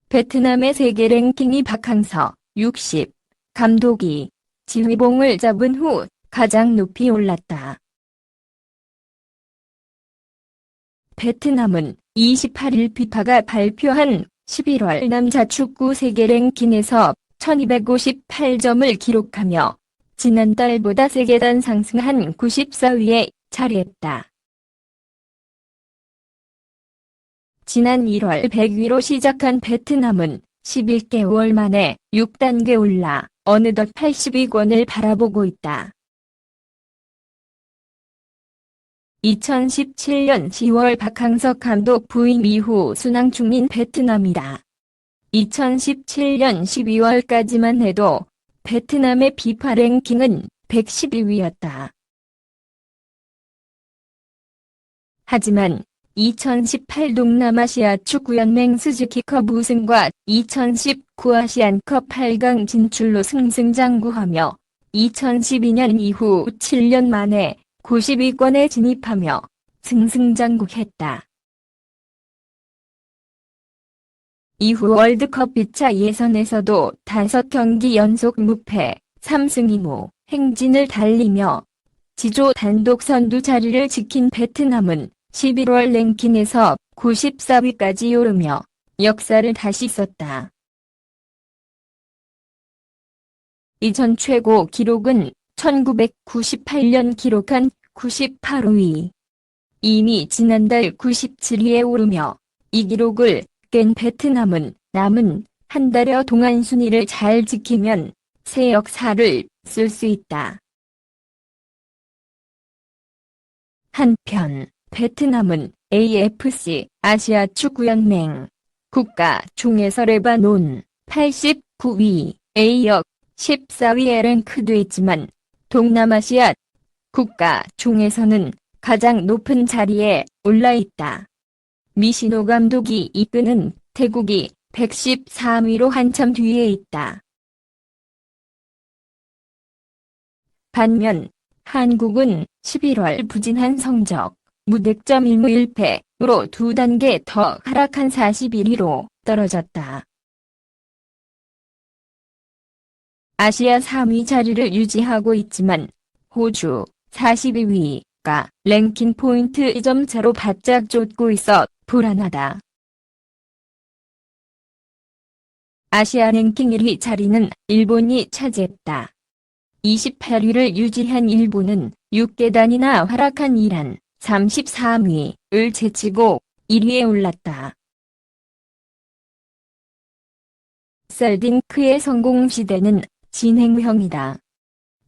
베트남의 세계 랭킹이 박항서 60, 감독이 지휘봉을 잡은 후 가장 높이 올랐다. 베트남은 28일 피파가 발표한 11월 남자 축구 세계 랭킹에서 1258점을 기록하며 지난달보다 3계단 상승한 94위에 자리했다. 지난 1월 100위로 시작한 베트남은 11개월 만에 6단계 올라 어느덧 80위권을 바라보고 있다. 2017년 10월 박항서 감독 부임 이후 순항 중인 베트남이다. 2017년 12월까지만 해도 베트남의 피파 랭킹은 112위였다. 하지만 2018 동남아시아 축구연맹 스즈키컵 우승과 2019 아시안컵 8강 진출로 승승장구하며 2012년 이후 7년 만에 90위권에 진입하며 승승장구했다. 이후 월드컵 2차 예선에서도 5경기 연속 무패, 3승 2무 행진을 달리며 지조 단독 선두 자리를 지킨 베트남은 11월 랭킹에서 94위까지 오르며 역사를 다시 썼다. 이전 최고 기록은 1998년 기록한 98위. 이미 지난달 97위에 오르며 이 기록을 깬 베트남은 남은 한 달여 동안 순위를 잘 지키면 새 역사를 쓸 수 있다. 한편 베트남은 AFC 아시아 축구연맹 국가 중에서 레바논 89위, A역 14위에 랭크돼 있지만 동남아시아 국가 중에서는 가장 높은 자리에 올라 있다. 미시노 감독이 이끄는 태국이 113위로 한참 뒤에 있다. 반면 한국은 11월 부진한 성적, 무득점 1무 1패로 2단계 더 하락한 41위로 떨어졌다. 아시아 3위 자리를 유지하고 있지만 호주 42위가 랭킹 포인트 2점 차로 바짝 쫓고 있어 불안하다. 아시아 랭킹 1위 자리는 일본이 차지했다. 28위를 유지한 일본은 6계단이나 하락한 이란 33위를 제치고 1위에 올랐다. 셀딩크의 성공 시대는 진행형이다.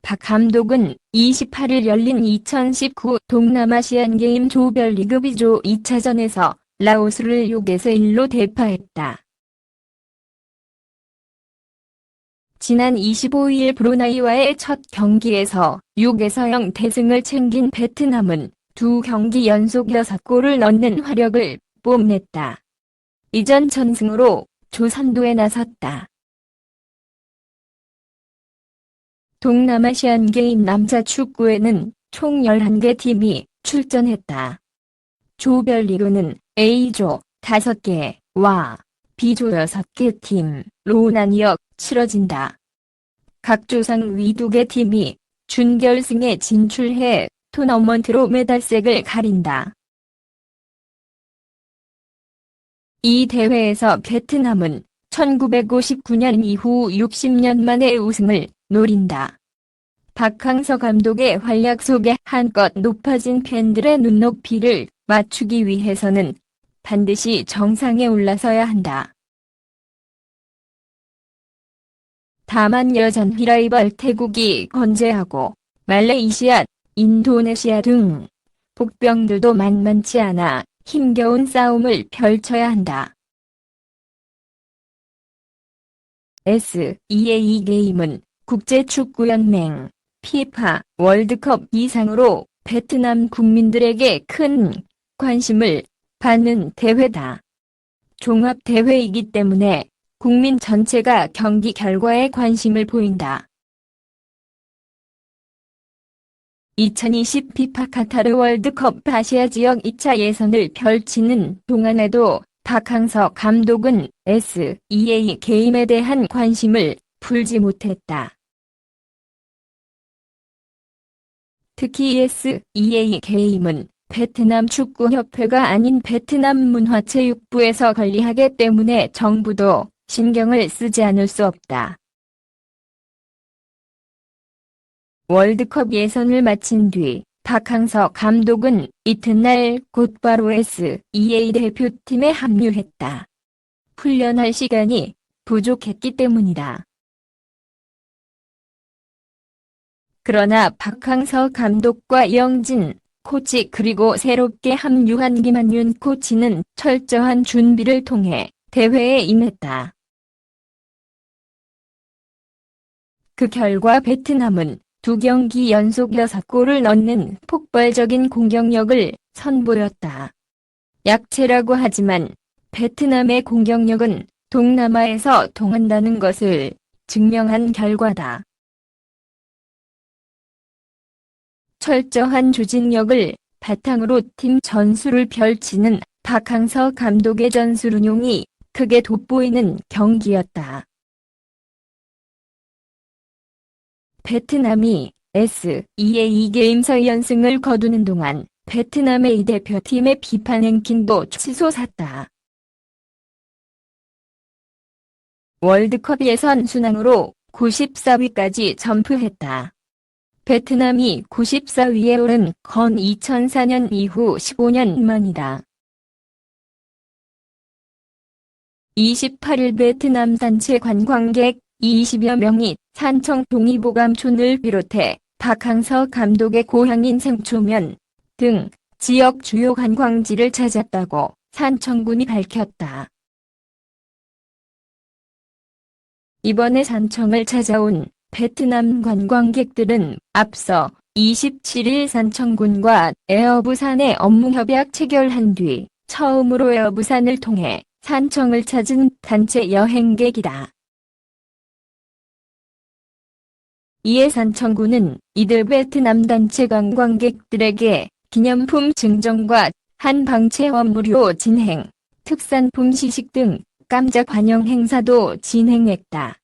박 감독은 28일 열린 2019 동남아시안 게임 조별리그 B조 2차전에서 라오스를 6-1로 대파했다. 지난 25일 브루나이와의 첫 경기에서 6-0 대승을 챙긴 베트남은 2경기 연속 6골을 넣는 화력을 뽐냈다. 이전 전승으로 조선도에 나섰다. 동남아시안 게임 남자 축구에는 총 11개 팀이 출전했다. 조별리그는 A조 5개와 B조 6개 팀로 나뉘어 치러진다. 각 조상 위 2개 팀이 준결승에 진출해 토너먼트로 메달색을 가린다. 이 대회에서 베트남은 1959년 이후 60년 만에 우승을 노린다. 박항서 감독의 활약 속에 한껏 높아진 팬들의 눈높이를 맞추기 위해서는 반드시 정상에 올라서야 한다. 다만 여전히 라이벌 태국이 건재하고 말레이시아, 인도네시아 등 복병들도 만만치 않아 힘겨운 싸움을 펼쳐야 한다. SEA 게임은 국제축구연맹 피파 월드컵 이상으로 베트남 국민들에게 큰 관심을 받는 대회다. 종합대회이기 때문에 국민 전체가 경기 결과에 관심을 보인다. 2020 피파 카타르 월드컵 아시아 지역 2차 예선을 펼치는 동안에도 박항서 감독은 SEA 게임에 대한 관심을 풀지 못했다. 특히 SEA 게임은 베트남 축구협회가 아닌 베트남 문화체육부에서 관리하기 때문에 정부도 신경을 쓰지 않을 수 없다. 월드컵 예선을 마친 뒤 박항서 감독은 이튿날 곧바로 SEA 대표팀에 합류했다. 훈련할 시간이 부족했기 때문이다. 그러나 박항서 감독과 영진 코치 그리고 새롭게 합류한 김한윤 코치는 철저한 준비를 통해 대회에 임했다. 그 결과 베트남은 2경기 연속 6골을 넣는 폭발적인 공격력을 선보였다. 약체라고 하지만 베트남의 공격력은 동남아에서 통한다는 것을 증명한 결과다. 철저한 조직력을 바탕으로 팀 전술을 펼치는 박항서 감독의 전술 운용이 크게 돋보이는 경기였다. 베트남이 SEA 게임서 연승을 거두는 동안 베트남의 이 대표팀의 비판 랭킹도 치솟았다. 월드컵 예선 순항으로 94위까지 점프했다. 베트남이 94위에 오른 건 2004년 이후 15년 만이다. 28일 베트남 단체 관광객 20여 명이 산청 동의보감촌을 비롯해 박항서 감독의 고향인 생초면 등 지역 주요 관광지를 찾았다고 산청군이 밝혔다. 이번에 산청을 찾아온 베트남 관광객들은 앞서 27일 산청군과 에어부산의 업무협약 체결한 뒤 처음으로 에어부산을 통해 산청을 찾은 단체 여행객이다. 이에 산청군은 이들 베트남 단체 관광객들에게 기념품 증정과 한방 체험 무료 진행, 특산품 시식 등 깜짝 환영 행사도 진행했다.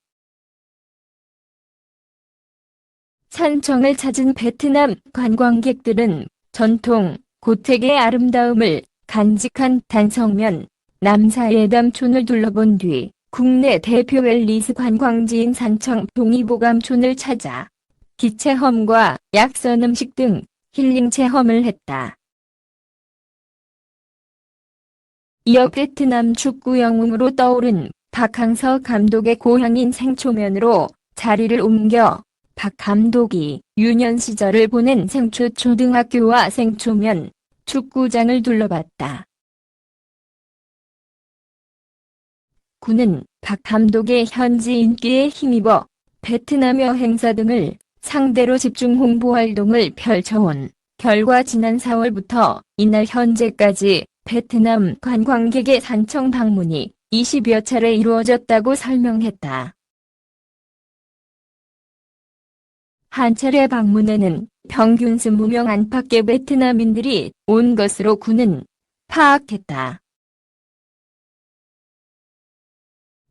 산청을 찾은 베트남 관광객들은 전통 고택의 아름다움을 간직한 단성면, 남사예담촌을 둘러본 뒤 국내 대표 웰니스 관광지인 산청 동의보감촌을 찾아 기체험과 약선 음식 등 힐링 체험을 했다. 이어 베트남 축구 영웅으로 떠오른 박항서 감독의 고향인 생초면으로 자리를 옮겨 박 감독이 유년 시절을 보낸 생초 초등학교와 생초면 축구장을 둘러봤다. 군은 박 감독의 현지 인기에 힘입어 베트남 여행사 등을 상대로 집중 홍보 활동을 펼쳐온 결과 지난 4월부터 이날 현재까지 베트남 관광객의 산청 방문이 20여 차례 이루어졌다고 설명했다. 한 차례 방문에는 평균 20명 안팎의 베트남인들이 온 것으로 군은 파악했다.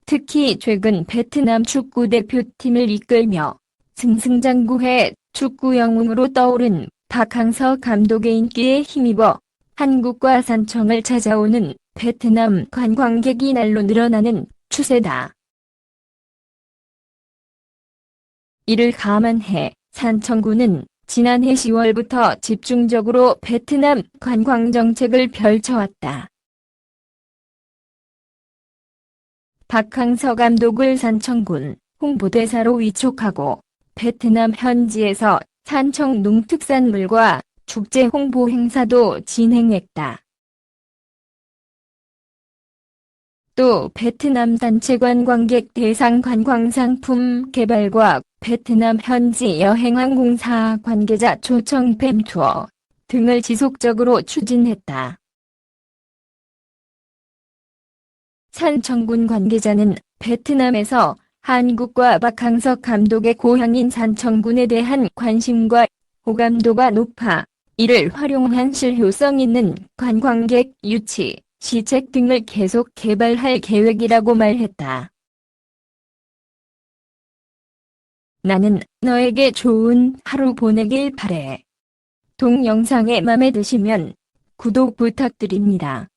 특히 최근 베트남 축구 대표팀을 이끌며 승승장구해 축구 영웅으로 떠오른 박항서 감독의 인기에 힘입어 한국과 산청을 찾아오는 베트남 관광객이 날로 늘어나는 추세다. 이를 감안해 산청군은 지난해 10월부터 집중적으로 베트남 관광 정책을 펼쳐왔다. 박항서 감독을 산청군 홍보대사로 위촉하고 베트남 현지에서 산청 농특산물과 축제 홍보 행사도 진행했다. 또 베트남 단체 관광객 대상 관광상품 개발과 베트남 현지 여행항공사 관계자 초청 팸 투어 등을 지속적으로 추진했다. 산청군 관계자는 베트남에서 한국과 박항서 감독의 고향인 산청군에 대한 관심과 호감도가 높아 이를 활용한 실효성 있는 관광객 유치, 시책 등을 계속 개발할 계획이라고 말했다. 나는 너에게 좋은 하루 보내길 바래. 동영상이 마음에 드시면 구독 부탁드립니다.